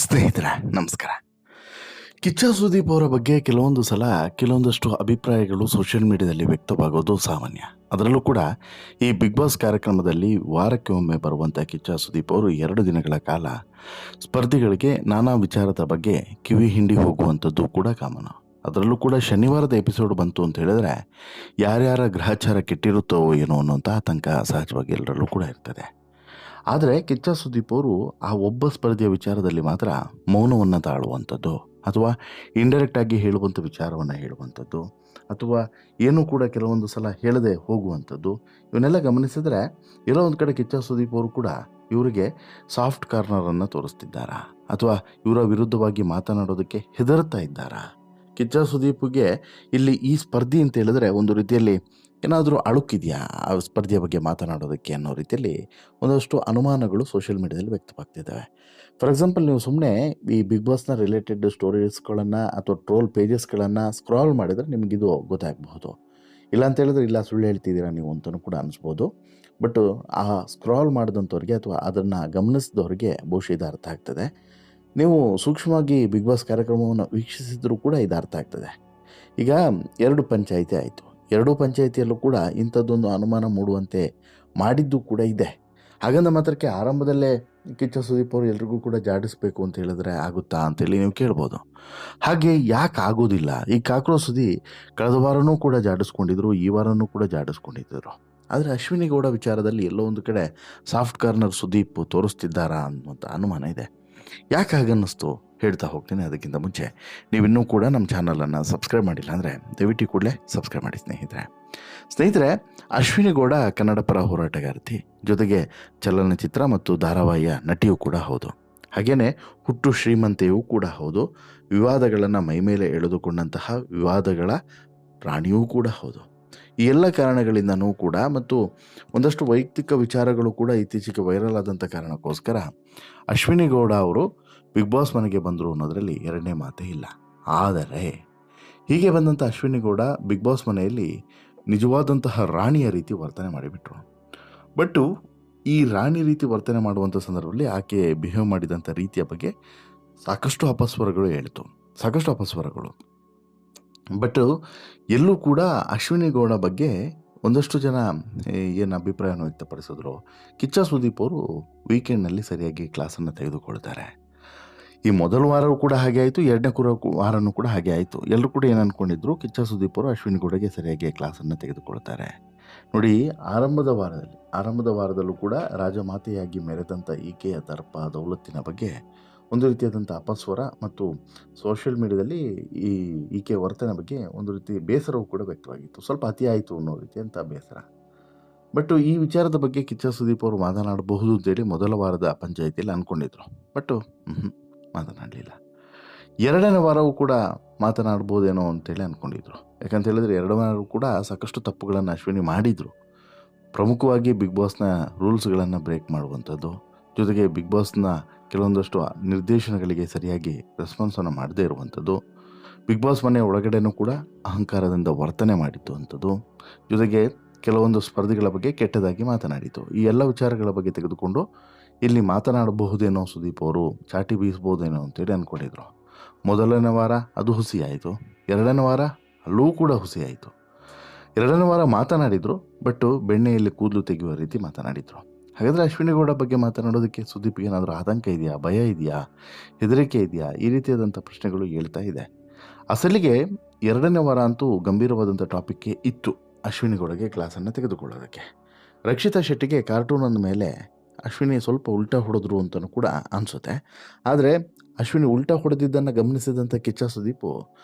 ಸ್ನೇಹಿತರೆ ನಮಸ್ಕಾರ. ಕಿಚ್ಚ ಸುದೀಪ್ ಅವರ ಬಗ್ಗೆ ಕೆಲವೊಂದು ಸಲ ಕೆಲವೊಂದಷ್ಟು ಅಭಿಪ್ರಾಯಗಳು ಸೋಷಿಯಲ್ ಮೀಡಿಯಾದಲ್ಲಿ ವ್ಯಕ್ತವಾಗೋದು ಸಾಮಾನ್ಯ. ಅದರಲ್ಲೂ ಕೂಡ ಈ ಬಿಗ್ ಬಾಸ್ ಕಾರ್ಯಕ್ರಮದಲ್ಲಿ ವಾರಕ್ಕೆ ಒಮ್ಮೆ ಬರುವಂಥ ಕಿಚ್ಚ ಸುದೀಪ್ ಅವರು 2 ದಿನಗಳ ಕಾಲ ಸ್ಪರ್ಧಿಗಳಿಗೆ ನಾನಾ ವಿಚಾರದ ಬಗ್ಗೆ ಕಿವಿ ಹಿಂಡಿ ಹೋಗುವಂಥದ್ದು ಕೂಡ ಕಾಮನ್. ಅದರಲ್ಲೂ ಕೂಡ ಶನಿವಾರದ ಎಪಿಸೋಡ್ ಬಂತು ಅಂತ ಹೇಳಿದ್ರೆ ಯಾರ್ಯಾರ ಗ್ರಹಚಾರ ಕೆಟ್ಟಿರುತ್ತೋ ಏನೋ ಅನ್ನೋಂಥ ಆತಂಕ ಸಹಜವಾಗಿ ಎಲ್ಲರಲ್ಲೂ ಕೂಡ ಇರ್ತದೆ. ಆದರೆ ಕಿಚ್ಚ ಸುದೀಪ್ ಅವರು ಆ ಒಬ್ಬ ಸ್ಪರ್ಧೆಯ ವಿಚಾರದಲ್ಲಿ ಮಾತ್ರ ಮೌನವನ್ನು ತಾಳುವಂಥದ್ದು, ಅಥವಾ ಇಂಡೈರೆಕ್ಟ್ ಆಗಿ ಹೇಳುವಂಥ ವಿಚಾರವನ್ನು ಹೇಳುವಂಥದ್ದು, ಅಥವಾ ಏನೂ ಕೂಡ ಕೆಲವೊಂದು ಸಲ ಹೇಳದೆ ಹೋಗುವಂಥದ್ದು, ಇವನ್ನೆಲ್ಲ ಗಮನಿಸಿದ್ರೆ ಎಲ್ಲೋ ಒಂದು ಕಡೆ ಕಿಚ್ಚ ಸುದೀಪ್ ಅವರು ಕೂಡ ಇವರಿಗೆ ಸಾಫ್ಟ್ ಕಾರ್ನರನ್ನು ತೋರಿಸ್ತಿದ್ದಾರಾ, ಅಥವಾ ಇವರ ವಿರುದ್ಧವಾಗಿ ಮಾತನಾಡೋದಕ್ಕೆ ಹೆದರ್ತಾ ಇದ್ದಾರಾ? ಕಿಚ್ಚ ಸುದೀಪ್ಗೆ ಇಲ್ಲಿ ಈ ಸ್ಪರ್ಧೆ ಅಂತ ಹೇಳಿದ್ರೆ ಒಂದು ರೀತಿಯಲ್ಲಿ ಏನಾದರೂ ಅಳುಕಿದೆಯಾ ಆ ಸ್ಪರ್ಧೆಯ ಬಗ್ಗೆ ಮಾತನಾಡೋದಕ್ಕೆ ಅನ್ನೋ ರೀತಿಯಲ್ಲಿ ಒಂದಷ್ಟು ಅನುಮಾನಗಳು ಸೋಷಿಯಲ್ ಮೀಡಿಯಾದಲ್ಲಿ ವ್ಯಕ್ತವಾಗ್ತಿದ್ದಾವೆ. ಫಾರ್ ಎಕ್ಸಾಂಪಲ್, ನೀವು ಸುಮ್ಮನೆ ಈ ಬಿಗ್ ಬಾಸ್ನ ರಿಲೇಟೆಡ್ ಸ್ಟೋರೀಸ್ಗಳನ್ನು ಅಥವಾ ಟ್ರೋಲ್ ಪೇಜಸ್ಗಳನ್ನು ಸ್ಕ್ರಾಲ್ ಮಾಡಿದರೆ ನಿಮಗಿದು ಗೊತ್ತಾಗಬಹುದು. ಇಲ್ಲ ಅಂತ ಹೇಳಿದ್ರೆ ಇಲ್ಲ ಸುಳ್ಳು ಹೇಳ್ತಿದ್ದೀರಾ ನೀವು ಅಂತಲೂ ಕೂಡ ಅನಿಸ್ಬೋದು. ಬಟ್ ಆ ಸ್ಕ್ರಾಲ್ ಮಾಡಿದಂಥವ್ರಿಗೆ ಅಥವಾ ಅದನ್ನು ಗಮನಿಸಿದವ್ರಿಗೆ ಬಹುಶಃ ಇದು ಅರ್ಥ ಆಗ್ತದೆ. ನೀವು ಸೂಕ್ಷ್ಮವಾಗಿ ಬಿಗ್ ಬಾಸ್ ಕಾರ್ಯಕ್ರಮವನ್ನು ವೀಕ್ಷಿಸಿದರೂ ಕೂಡ ಇದು ಅರ್ಥ ಆಗ್ತದೆ. ಈಗ 2 ಪಂಚಾಯಿತಿ ಆಯಿತು. 2 ಪಂಚಾಯಿತಿಯಲ್ಲೂ ಕೂಡ ಇಂಥದ್ದೊಂದು ಅನುಮಾನ ಮೂಡುವಂತೆ ಮಾಡಿದ್ದು ಕೂಡ ಇದೆ. ಹಾಗಂದ ಮಾತ್ರಕ್ಕೆ ಆರಂಭದಲ್ಲೇ ಕಿಚ್ಚ ಸುದೀಪ್ ಅವರು ಎಲ್ರಿಗೂ ಕೂಡ ಜಾಡಿಸ್ಬೇಕು ಅಂತ ಹೇಳಿದ್ರೆ ಆಗುತ್ತಾ ಅಂತೇಳಿ ನೀವು ಕೇಳ್ಬೋದು. ಹಾಗೆ ಯಾಕೆ ಆಗೋದಿಲ್ಲ? ಈ ಕಾಕ್ರೋಚ್ ಸುದ್ದಿ ಕಳೆದ ವಾರನೂ ಕೂಡ ಜಾಡಿಸ್ಕೊಂಡಿದ್ರು, ಈ ವಾರನೂ ಕೂಡ ಜಾಡಿಸ್ಕೊಂಡಿದ್ದರು. ಆದರೆ ಅಶ್ವಿನಿ ಗೌಡ ವಿಚಾರದಲ್ಲಿ ಎಲ್ಲೋ ಒಂದು ಕಡೆ ಸಾಫ್ಟ್ ಕಾರ್ನರ್ ಸುದೀಪ್ ತೋರಿಸ್ತಿದ್ದಾರಾ ಅನ್ನುವಂಥ ಅನುಮಾನ ಇದೆ. ಯಾಕೆ ಹಾಗನ್ನಿಸ್ತು ಹೇಳ್ತಾ ಹೋಗ್ತೀನಿ. ಅದಕ್ಕಿಂತ ಮುಂಚೆ ನೀವಿನ್ನೂ ಕೂಡ ನಮ್ಮ ಚಾನಲನ್ನು ಸಬ್ಸ್ಕ್ರೈಬ್ ಮಾಡಿಲ್ಲ ಅಂದರೆ ದಯವಿಟ್ಟು ಕೂಡಲೇ ಸಬ್ಸ್ಕ್ರೈಬ್ ಮಾಡಿ ಸ್ನೇಹಿತರೆ. ಅಶ್ವಿನಿ ಗೌಡ ಕನ್ನಡ ಪರ ಹೋರಾಟಗಾರ್ತಿ, ಜೊತೆಗೆ ಚಲನಚಿತ್ರ ಮತ್ತು ಧಾರಾವಾಹಿಯ ನಟಿಯೂ ಕೂಡ ಹೌದು. ಹಾಗೆಯೇ ಹುಟ್ಟು ಶ್ರೀಮಂತೆಯೂ ಕೂಡ ಹೌದು. ವಿವಾದಗಳನ್ನು ಮೈಮೇಲೆ ಎಳೆದುಕೊಂಡಂತಹ ವಿವಾದಗಳ ಪ್ರಾಣಿಯೂ ಕೂಡ ಹೌದು. ಈ ಎಲ್ಲ ಕಾರಣಗಳಿಂದನೂ ಕೂಡ ಮತ್ತು ಒಂದಷ್ಟು ವೈಯಕ್ತಿಕ ವಿಚಾರಗಳು ಕೂಡ ಇತ್ತೀಚೆಗೆ ವೈರಲ್ ಆದಂಥ ಕಾರಣಕ್ಕೋಸ್ಕರ ಅಶ್ವಿನಿ ಗೌಡ ಅವರು ಬಿಗ್ ಬಾಸ್ ಮನೆಗೆ ಬಂದರು ಅನ್ನೋದರಲ್ಲಿ ಎರಡನೇ ಮಾತೇ ಇಲ್ಲ. ಆದರೆ ಹೀಗೆ ಬಂದಂಥ ಅಶ್ವಿನಿ ಗೌಡ ಬಿಗ್ ಬಾಸ್ ಮನೆಯಲ್ಲಿ ನಿಜವಾದಂತಹ ರಾಣಿಯ ರೀತಿ ವರ್ತನೆ ಮಾಡಿಬಿಟ್ರು. ಬಟ್ಟು ಈ ರಾಣಿ ರೀತಿ ವರ್ತನೆ ಮಾಡುವಂಥ ಸಂದರ್ಭದಲ್ಲಿ ಆಕೆ ಬಿಹೇವ್ ಮಾಡಿದಂಥ ರೀತಿಯ ಬಗ್ಗೆ ಸಾಕಷ್ಟು ಅಪಸ್ವರಗಳು. ಬಟ್ ಎಲ್ಲೂ ಕೂಡ ಅಶ್ವಿನಿ ಗೌಡ ಬಗ್ಗೆ ಒಂದಷ್ಟು ಜನ ಏನು ಅಭಿಪ್ರಾಯವನ್ನು ವ್ಯಕ್ತಪಡಿಸಿದ್ರು, ಕಿಚ್ಚ ಸುದೀಪ್ ಅವರು ವೀಕೆಂಡ್ನಲ್ಲಿ ಸರಿಯಾಗಿ ಕ್ಲಾಸನ್ನು ತೆಗೆದುಕೊಳ್ತಾರೆ. ಈ ಮೊದಲ ವಾರವೂ ಕೂಡ ಹಾಗೆ ಆಯಿತು, 2ನೇ ವಾರನೂ ಕೂಡ ಹಾಗೆ ಆಯಿತು. ಎಲ್ಲರೂ ಕೂಡ ಏನು ಅಂದ್ಕೊಂಡಿದ್ರು, ಕಿಚ್ಚ ಸುದೀಪ್ ಅವರು ಅಶ್ವಿನಿ ಗೌಡಗೆ ಸರಿಯಾಗಿ ಕ್ಲಾಸನ್ನು ತೆಗೆದುಕೊಳ್ತಾರೆ. ನೋಡಿ, ಆರಂಭದ ವಾರದಲ್ಲೂ ಕೂಡ ರಾಜಮಾತೆಯಾಗಿ ಮೆರೆದಂಥ ಈಕೆಯ ದರ್ಪ ದೌಲತ್ತಿನ ಬಗ್ಗೆ ಒಂದು ರೀತಿಯಾದಂಥ ಅಪಸ್ವರ ಮತ್ತು ಸೋಷಿಯಲ್ ಮೀಡಿಯಾದಲ್ಲಿ ಈಕೆ ವರ್ತನೆ ಬಗ್ಗೆ ಒಂದು ರೀತಿ ಬೇಸರವೂ ಕೂಡ ವ್ಯಕ್ತವಾಗಿತ್ತು. ಸ್ವಲ್ಪ ಅತಿ ಆಯಿತು ಅನ್ನೋ ರೀತಿಯಂಥ ಬೇಸರ. ಬಟ್ ಈ ವಿಚಾರದ ಬಗ್ಗೆ ಕಿಚ್ಚ ಸುದೀಪ್ ಅವರು ಮಾತನಾಡಬಹುದು ಅಂತೇಳಿ ಮೊದಲ ವಾರದ ಪಂಚಾಯಿತಿಯಲ್ಲಿ ಅಂದ್ಕೊಂಡಿದ್ರು. ಬಟ್ ಮಾತನಾಡಲಿಲ್ಲ. 2ನೇ ವಾರವೂ ಕೂಡ ಮಾತನಾಡ್ಬೋದೇನೋ ಅಂತೇಳಿ ಅಂದ್ಕೊಂಡಿದ್ರು. ಯಾಕಂತ ಹೇಳಿದ್ರೆ 2 ವಾರ ಕೂಡ ಸಾಕಷ್ಟು ತಪ್ಪುಗಳನ್ನು ಅಶ್ವಿನಿ ಮಾಡಿದರು. ಪ್ರಮುಖವಾಗಿ ಬಿಗ್ ಬಾಸ್ನ ರೂಲ್ಸ್ಗಳನ್ನು ಬ್ರೇಕ್ ಮಾಡುವಂಥದ್ದು, ಜೊತೆಗೆ ಬಿಗ್ ಬಾಸ್ನ ಕೆಲವೊಂದಷ್ಟು ನಿರ್ದೇಶನಗಳಿಗೆ ಸರಿಯಾಗಿ ರೆಸ್ಪಾನ್ಸನ್ನು ಮಾಡದೇ ಇರುವಂಥದ್ದು, ಬಿಗ್ ಬಾಸ್ ಮನೆ ಒಳಗಡೆನೂ ಕೂಡ ಅಹಂಕಾರದಿಂದ ವರ್ತನೆ ಮಾಡಿತ್ತು ಅಂಥದ್ದು, ಜೊತೆಗೆ ಕೆಲವೊಂದು ಸ್ಪರ್ಧಿಗಳ ಬಗ್ಗೆ ಕೆಟ್ಟದಾಗಿ ಮಾತನಾಡಿತು. ಈ ಎಲ್ಲ ವಿಚಾರಗಳ ಬಗ್ಗೆ ತೆಗೆದುಕೊಂಡು ಇಲ್ಲಿ ಮಾತನಾಡಬಹುದೇನೋ ಸುದೀಪ್ ಅವರು, ಚಾಟಿ ಬೀಸ್ಬೋದೇನೋ ಅಂತೇಳಿ ಅಂದ್ಕೊಂಡಿದ್ರು. ಮೊದಲನೇ ವಾರ ಅದು ಹುಸಿಯಾಯಿತು, 2ನೇ ವಾರ ಅಲ್ಲೂ ಕೂಡ ಹುಸಿಯಾಯಿತು. 2ನೇ ವಾರ ಮಾತನಾಡಿದರು, ಬಟ್ ಬೆಣ್ಣೆಯಲ್ಲಿ ಕೂದಲು ತೆಗೆಯುವ ರೀತಿ ಮಾತನಾಡಿದರು. ಹಾಗಾದರೆ ಅಶ್ವಿನಿ ಗೌಡ ಬಗ್ಗೆ ಮಾತನಾಡೋದಕ್ಕೆ ಸುದೀಪ್ಗೆ ಏನಾದರೂ ಆತಂಕ ಇದೆಯಾ, ಭಯ ಇದೆಯಾ, ಹೆದರಿಕೆ ಇದೆಯಾ? ಈ ರೀತಿಯಾದಂಥ ಪ್ರಶ್ನೆಗಳು ಹೇಳ್ತಾ ಇದೆ. ಅಸಲಿಗೆ 2ನೇ ವಾರ ಅಂತೂ ಗಂಭೀರವಾದಂಥ ಟಾಪಿಕ್ಗೆ ಇತ್ತು ಅಶ್ವಿನಿ ಗೌಡಗೆ ಕ್ಲಾಸನ್ನು ತೆಗೆದುಕೊಳ್ಳೋದಕ್ಕೆ. ರಕ್ಷಿತಾ ಶೆಟ್ಟಿಗೆ ಕಾರ್ಟೂನ್ ಅಂದ ಮೇಲೆ ಅಶ್ವಿನಿ ಸ್ವಲ್ಪ ಉಲ್ಟಾ ಹೊಡೆದ್ರು ಅಂತಲೂ ಕೂಡ ಅನಿಸುತ್ತೆ. ಆದರೆ ಅಶ್ವಿನಿ ಉಲ್ಟಾ ಹೊಡೆದಿದ್ದನ್ನು ಗಮನಿಸಿದಂಥ ಕಿಚ್ಚ ಸುದೀಪು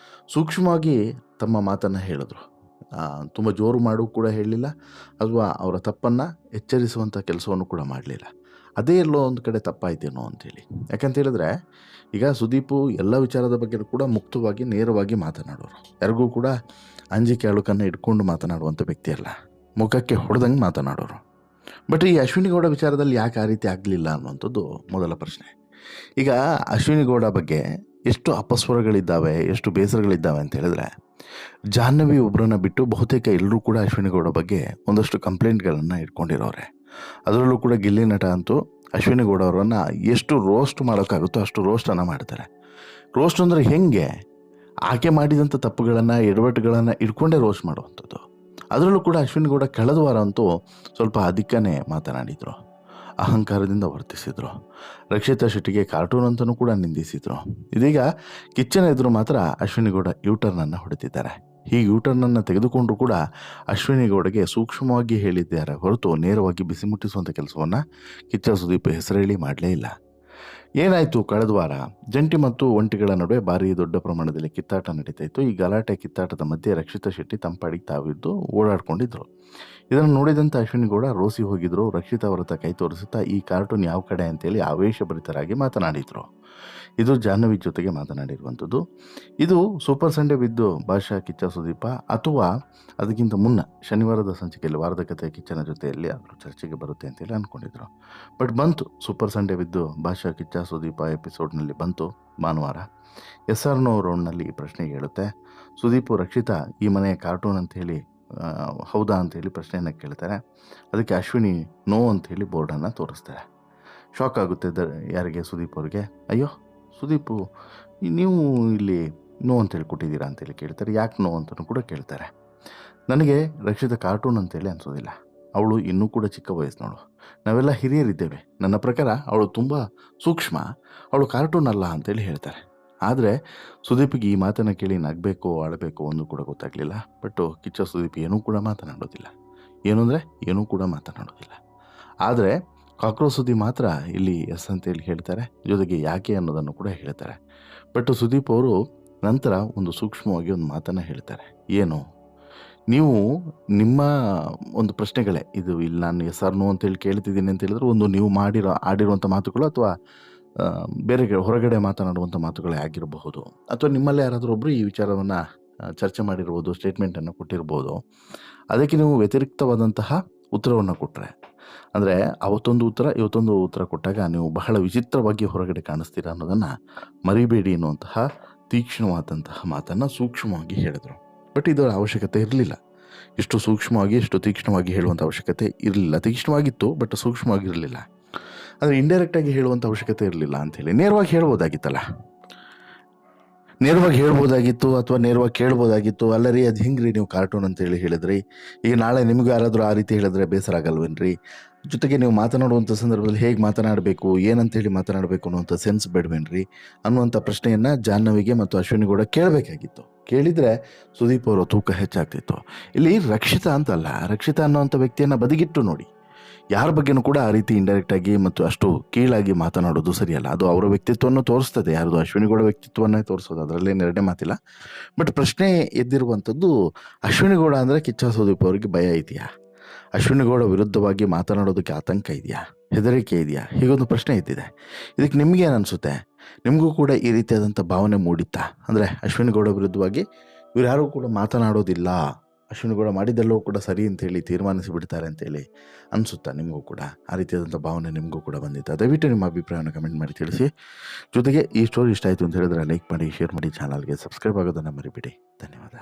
ಸೂಕ್ಷ್ಮವಾಗಿ ತಮ್ಮ ಮಾತನ್ನು ಹೇಳಿದ್ರು. ತುಂಬ ಜೋರು ಮಾಡು ಕೂಡ ಹೇಳಲಿಲ್ಲ, ಅಥವಾ ಅವರ ತಪ್ಪನ್ನು ಎಚ್ಚರಿಸುವಂಥ ಕೆಲಸವನ್ನು ಕೂಡ ಮಾಡಲಿಲ್ಲ. ಅದೇ ಎಲ್ಲೋ ಒಂದು ಕಡೆ ತಪ್ಪಾಯ್ತೇನೋ ಅಂಥೇಳಿ. ಯಾಕಂತ ಹೇಳಿದ್ರೆ ಈಗ ಸುದೀಪು ಎಲ್ಲ ವಿಚಾರದ ಬಗ್ಗೆ ಕೂಡ ಮುಕ್ತವಾಗಿ ನೇರವಾಗಿ ಮಾತನಾಡೋರು. ಯಾರಿಗೂ ಕೂಡ ಅಂಜಿಕೆ ಅಳುಕನ್ನು ಇಟ್ಕೊಂಡು ಮಾತನಾಡುವಂಥ ವ್ಯಕ್ತಿ ಅಲ್ಲ, ಮುಖಕ್ಕೆ ಹೊಡೆದಂಗೆ ಮಾತನಾಡೋರು. ಬಟ್ ಈ ಅಶ್ವಿನಿ ಗೌಡ ವಿಚಾರದಲ್ಲಿ ಯಾಕೆ ಆ ರೀತಿ ಆಗಲಿಲ್ಲ ಅನ್ನುವಂಥದ್ದು ಮೊದಲ ಪ್ರಶ್ನೆ. ಈಗ ಅಶ್ವಿನಿ ಗೌಡ ಬಗ್ಗೆ ಎಷ್ಟು ಅಪಸ್ವರಗಳಿದ್ದಾವೆ, ಎಷ್ಟು ಬೇಸರಗಳಿದ್ದಾವೆ ಅಂತ ಹೇಳಿದ್ರೆ, ಜಾಹ್ನವಿ ಒಬ್ಬರನ್ನ ಬಿಟ್ಟು ಬಹುತೇಕ ಎಲ್ಲರೂ ಕೂಡ ಅಶ್ವಿನಿ ಗೌಡ ಬಗ್ಗೆ ಒಂದಷ್ಟು ಕಂಪ್ಲೇಂಟ್ಗಳನ್ನು ಇಟ್ಕೊಂಡಿರೋರೆ. ಅದರಲ್ಲೂ ಕೂಡ ಗಿಲ್ಲಿ ನಟ ಅಂತೂ ಅಶ್ವಿನಿ ಗೌಡ ಅವರನ್ನು ಎಷ್ಟು ರೋಸ್ಟ್ ಮಾಡೋಕ್ಕಾಗುತ್ತೋ ಅಷ್ಟು ರೋಸ್ಟನ್ನು ಮಾಡ್ತಾರೆ. ರೋಸ್ಟ್ ಅಂದರೆ ಹೆಂಗೆ, ಆಕೆ ಮಾಡಿದಂಥ ತಪ್ಪುಗಳನ್ನು ಎಡವಟ್ಟುಗಳನ್ನು ಇಟ್ಕೊಂಡೇ ರೋಸ್ಟ್ ಮಾಡುವಂಥದ್ದು. ಅದರಲ್ಲೂ ಕೂಡ ಅಶ್ವಿನಿ ಗೌಡ ಕಳೆದ ವಾರ ಅಂತೂ ಸ್ವಲ್ಪ ಅಧಿಕನೇ ಮಾತನಾಡಿದರು, ಅಹಂಕಾರದಿಂದ ವರ್ತಿಸಿದರು. ರಕ್ಷಿತಾ ಶೆಟ್ಟಿಗೆ ಕಾರ್ಟೂನ್ ಅಂತಲೂ ಕೂಡ ನಿಂದಿಸಿದರು. ಇದೀಗ ಕಿಚ್ಚನ ಎದುರು ಮಾತ್ರ ಅಶ್ವಿನಿ ಗೌಡ ಯೂಟರ್ನನ್ನು ಹೊಡೆದಿದ್ದಾರೆ. ಈ ಯೂಟರ್ನನ್ನು ತೆಗೆದುಕೊಂಡರೂ ಕೂಡ ಅಶ್ವಿನಿ ಗೌಡಗೆ ಸೂಕ್ಷ್ಮವಾಗಿ ಹೇಳಿದ್ದಾರೆ ಹೊರತು ನೇರವಾಗಿ ಬಿಸಿ ಮುಟ್ಟಿಸುವಂಥ ಕೆಲಸವನ್ನು ಕಿಚ್ಚ ಸುದೀಪ್ ಹೆಸರೇಳಿ ಮಾಡಲೇ ಇಲ್ಲ. ಏನಾಯಿತು, ಕಳೆದ ವಾರ ಜಂಟಿ ಮತ್ತು ಒಂಟಿಗಳ ನಡುವೆ ಭಾರಿ ದೊಡ್ಡ ಪ್ರಮಾಣದಲ್ಲಿ ಕಿತ್ತಾಟ ನಡೀತಾ ಇತ್ತು. ಈ ಗಲಾಟೆ ಕಿತ್ತಾಟದ ಮಧ್ಯೆ ರಕ್ಷಿತಾ ಶೆಟ್ಟಿ ತಂಪಾಡಿಗೆ ತಾವಿದ್ದು ಓಡಾಡ್ಕೊಂಡಿದ್ರು. ಇದನ್ನು ನೋಡಿದಂಥ ಅಶ್ವಿನಿ ಗೌಡ ರೋಸಿ ಹೋಗಿದ್ರು. ರಕ್ಷಿತಾ ಅವರ ಕೈ ತೋರಿಸುತ್ತಾ ಈ ಕಾರ್ಟೂನ್ ಯಾವ ಕಡೆ ಅಂತೇಳಿ ಆವೇಶಭರಿತರಾಗಿ ಮಾತನಾಡಿದರು. ಇದು ಜಾಹ್ನವಿ ಜೊತೆಗೆ ಮಾತನಾಡಿರುವಂಥದ್ದು. ಇದು ಸೂಪರ್ ಸಂಡೇ ವಿದ್ದು ಭಾಷಾ ಕಿಚ್ಚ ಸುದೀಪ ಅಥವಾ ಅದಕ್ಕಿಂತ ಮುನ್ನ ಶನಿವಾರದ ಸಂಚಿಕೆಯಲ್ಲಿ ವಾರದ ಕಥೆ ಕಿಚ್ಚನ ಜೊತೆಯಲ್ಲಿ ಅದರ ಚರ್ಚೆಗೆ ಬರುತ್ತೆ ಅಂತೇಳಿ ಅಂದ್ಕೊಂಡಿದ್ರು. ಬಟ್ ಬಂತು, ಸೂಪರ್ ಸಂಡೇ ವಿದ್ದು ಭಾಷಾ ಕಿಚ್ಚ ಸುದೀಪ ಎಪಿಸೋಡ್ನಲ್ಲಿ ಬಂತು ಭಾನುವಾರ. SR ನೋ ರೌಂಡ್ನಲ್ಲಿ ಈ ಪ್ರಶ್ನೆ ಹೇಳುತ್ತೆ. ಸುದೀಪು ರಕ್ಷಿತಾ ಈ ಮನೆಯ ಕಾರ್ಟೂನ್ ಅಂಥೇಳಿ ಹೌದಾ ಅಂಥೇಳಿ ಪ್ರಶ್ನೆಯನ್ನು ಕೇಳ್ತಾರೆ. ಅದಕ್ಕೆ ಅಶ್ವಿನಿ ನೋ ಅಂಥೇಳಿ ಬೋರ್ಡನ್ನು ತೋರಿಸ್ತಾರೆ. ಶಾಕ್ ಆಗುತ್ತೆ ಯಾರಿಗೆ, ಸುದೀಪ್ ಅವ್ರಿಗೆ. ಅಯ್ಯೋ ಸುದೀಪು, ನೀವು ಇಲ್ಲಿ ನೋ ಅಂತೇಳಿ ಕೊಟ್ಟಿದ್ದೀರಾ ಅಂತೇಳಿ ಕೇಳ್ತಾರೆ. ಯಾಕೆ ನೋ ಅಂತಲೂ ಕೂಡ ಕೇಳ್ತಾರೆ. ನನಗೆ ರಕ್ಷಿತ ಕಾರ್ಟೂನ್ ಅಂತೇಳಿ ಅನಿಸೋದಿಲ್ಲ, ಅವಳು ಇನ್ನೂ ಕೂಡ ಚಿಕ್ಕ ವಯಸ್ಸಿನವಳು, ನಾವೆಲ್ಲ ಹಿರಿಯರಿದ್ದೇವೆ. ನನ್ನ ಪ್ರಕಾರ ಅವಳು ತುಂಬ ಸೂಕ್ಷ್ಮ, ಅವಳು ಕಾರ್ಟೂನ್ ಅಲ್ಲ ಅಂತೇಳಿ ಹೇಳ್ತಾರೆ. ಆದರೆ ಸುದೀಪಿಗೆ ಈ ಮಾತನ್ನು ಕೇಳಿ ನಗಬೇಕು ಆಡಬೇಕು ಒಂದು ಕೂಡ ಗೊತ್ತಾಗಲಿಲ್ಲ. ಬಟ್ ಕಿಚ್ಚ ಸುದೀಪ್ ಏನೂ ಕೂಡ ಮಾತನಾಡೋದಿಲ್ಲ. ಏನು ಅಂದರೆ ಏನೂ ಕೂಡ ಮಾತನಾಡೋದಿಲ್ಲ. ಆದರೆ ಕಾಕ್ರೋಚ್ ಸುದ್ದಿ ಮಾತ್ರ ಇಲ್ಲಿ ಎಸ್ ಅಂತೇಳಿ ಹೇಳ್ತಾರೆ, ಜೊತೆಗೆ ಯಾಕೆ ಅನ್ನೋದನ್ನು ಕೂಡ ಹೇಳ್ತಾರೆ. ಬಟ್ ಸುದೀಪ್ ಅವರು ನಂತರ ಒಂದು ಸೂಕ್ಷ್ಮವಾಗಿ ಒಂದು ಮಾತನ್ನು ಹೇಳ್ತಾರೆ. ಏನು, ನೀವು ನಿಮ್ಮ ಒಂದು ಪ್ರಶ್ನೆಗಳೇ ಇದು, ಇಲ್ಲಿ ನಾನು SR ನೋ ಅಂತೇಳಿ ಕೇಳ್ತಿದ್ದೀನಿ ಅಂತ ಹೇಳಿದ್ರೆ ಒಂದು ನೀವು ಆಡಿರುವಂಥ ಮಾತುಗಳು ಅಥವಾ ಬೇರೆ ಹೊರಗಡೆ ಮಾತನಾಡುವಂಥ ಮಾತುಗಳೇ ಆಗಿರಬಹುದು, ಅಥವಾ ನಿಮ್ಮಲ್ಲೇ ಯಾರಾದರೂ ಒಬ್ಬರು ಈ ವಿಚಾರವನ್ನು ಚರ್ಚೆ ಮಾಡಿರ್ಬೋದು, ಸ್ಟೇಟ್ಮೆಂಟನ್ನು ಕೊಟ್ಟಿರ್ಬೋದು. ಅದಕ್ಕೆ ನೀವು ವ್ಯತಿರಿಕ್ತವಾದಂತಹ ಉತ್ತರವನ್ನು ಕೊಟ್ಟರೆ, ಅಂದರೆ ಅವತ್ತೊಂದು ಉತ್ತರ ಇವತ್ತೊಂದು ಉತ್ತರ ಕೊಟ್ಟಾಗ ನೀವು ಬಹಳ ವಿಚಿತ್ರವಾಗಿ ಹೊರಗಡೆ ಕಾಣಿಸ್ತೀರಾ ಅನ್ನೋದನ್ನು ಮರಿಬೇಡಿ ಎನ್ನುವಂತಹ ತೀಕ್ಷ್ಣವಾದಂತಹ ಮಾತನ್ನು ಸೂಕ್ಷ್ಮವಾಗಿ ಹೇಳಿದರು. ಬಟ್ ಇದರ ಅವಶ್ಯಕತೆ ಇರಲಿಲ್ಲ. ಇಷ್ಟು ಸೂಕ್ಷ್ಮವಾಗಿ ಇಷ್ಟು ತೀಕ್ಷ್ಣವಾಗಿ ಹೇಳುವಂಥ ಅವಶ್ಯಕತೆ ಇರಲಿಲ್ಲ. ತೀಕ್ಷ್ಣವಾಗಿತ್ತು ಬಟ್ ಸೂಕ್ಷ್ಮವಾಗಿರಲಿಲ್ಲ. ಆದರೆ ಇಂಡೈರೆಕ್ಟಾಗಿ ಹೇಳುವಂಥ ಅವಶ್ಯಕತೆ ಇರಲಿಲ್ಲ ಅಂಥೇಳಿ ನೇರವಾಗಿ ಹೇಳ್ಬೋದಾಗಿತ್ತಲ್ಲ, ನೇರವಾಗಿ ಹೇಳ್ಬೋದಾಗಿತ್ತು ಅಥವಾ ನೇರವಾಗಿ ಕೇಳ್ಬೋದಾಗಿತ್ತು. ಅಲ್ಲ ರೀ, ಅದು ಹಿಂಗೆ ರೀ, ನೀವು ಕಾರ್ಟೂನ್ ಅಂತೇಳಿ ಹೇಳಿದ್ರಿ, ಈಗ ನಾಳೆ ನಿಮಗೂ ಯಾರಾದರೂ ಆ ರೀತಿ ಹೇಳಿದ್ರೆ ಬೇಸರ ಆಗಲ್ವೇನ್ರಿ? ಜೊತೆಗೆ ನೀವು ಮಾತನಾಡುವಂಥ ಸಂದರ್ಭದಲ್ಲಿ ಹೇಗೆ ಮಾತನಾಡಬೇಕು, ಏನಂತೇಳಿ ಮಾತನಾಡಬೇಕು ಅನ್ನುವಂಥ ಸೆನ್ಸ್ ಬೇಡವೇನ್ರಿ ಅನ್ನುವಂಥ ಪ್ರಶ್ನೆಯನ್ನು ಜಾಹ್ನವಿಗೆ ಮತ್ತು ಅಶ್ವಿನಿ ಗೌಡ ಕೇಳಬೇಕಾಗಿತ್ತು. ಕೇಳಿದರೆ ಸುದೀಪ್ ಅವರ ತೂಕ ಹೆಚ್ಚಾಗ್ತಿತ್ತು. ಇಲ್ಲಿ ರಕ್ಷಿತಾ ಅಂತಲ್ಲ, ರಕ್ಷಿತಾ ಅನ್ನೋವಂಥ ವ್ಯಕ್ತಿಯನ್ನು ಬದಿಗಿಟ್ಟು ನೋಡಿ. ಯಾರ ಬಗ್ಗೆನೂ ಕೂಡ ಆ ರೀತಿ ಇಂಡೈರೆಕ್ಟಾಗಿ ಮತ್ತು ಅಷ್ಟು ಕೀಳಾಗಿ ಮಾತನಾಡೋದು ಸರಿಯಲ್ಲ. ಅದು ಅವರ ವ್ಯಕ್ತಿತ್ವವನ್ನು ತೋರಿಸ್ತದೆ, ಯಾರ್ದು ಅಶ್ವಿನಿ ಗೌಡ ವ್ಯಕ್ತಿತ್ವವನ್ನೇ ತೋರಿಸೋದು, ಅದರಲ್ಲೇನು ಎರಡನೇ ಮಾತಿಲ್ಲ. ಬಟ್ ಪ್ರಶ್ನೆ ಎದ್ದಿರುವಂಥದ್ದು, ಅಶ್ವಿನಿ ಗೌಡ ಅಂದರೆ ಕಿಚ್ಚ ಸುದೀಪ್ ಅವರಿಗೆ ಭಯ ಇದೆಯಾ? ಅಶ್ವಿನಿ ಗೌಡ ವಿರುದ್ಧವಾಗಿ ಮಾತನಾಡೋದಕ್ಕೆ ಆತಂಕ ಇದೆಯಾ, ಹೆದರಿಕೆ ಇದೆಯಾ? ಹೀಗೊಂದು ಪ್ರಶ್ನೆ ಇದ್ದಿದೆ. ಇದಕ್ಕೆ ನಿಮಗೇನು ಅನಿಸುತ್ತೆ? ನಿಮಗೂ ಕೂಡ ಈ ರೀತಿಯಾದಂಥ ಭಾವನೆ ಮೂಡಿತ್ತಾ? ಅಂದರೆ ಅಶ್ವಿನಿ ಗೌಡ ವಿರುದ್ಧವಾಗಿ ಇವ್ರು ಯಾರೂ ಕೂಡ ಮಾತನಾಡೋದಿಲ್ಲ, ಅಶ್ವಿನಿ ಗೌಡ ಮಾಡಿದ್ದೆಲ್ಲವೂ ಕೂಡ ಸರಿ ಅಂತೇಳಿ ತೀರ್ಮಾನಿಸಿ ಬಿಡ್ತಾರೆ ಅಂತೇಳಿ ಅನಿಸುತ್ತಾ ನಿಮಗೂ ಕೂಡ? ಆ ರೀತಿಯಾದಂಥ ಭಾವನೆ ನಿಮಗೂ ಕೂಡ ಬಂದಿತ್ತು? ದಯವಿಟ್ಟು ನಿಮ್ಮ ಅಭಿಪ್ರಾಯವನ್ನು ಕಮೆಂಟ್ ಮಾಡಿ ತಿಳಿಸಿ. ಜೊತೆಗೆ ಈ ಸ್ಟೋರಿ ಇಷ್ಟ ಆಯಿತು ಅಂತ ಹೇಳಿದ್ರೆ ಲೈಕ್ ಮಾಡಿ, ಶೇರ್ ಮಾಡಿ, ಚಾನಲ್ಗೆ ಸಬ್ಸ್ಕ್ರೈಬ್ ಆಗೋದನ್ನು ಮರಿಬೇಡಿ. ಧನ್ಯವಾದ.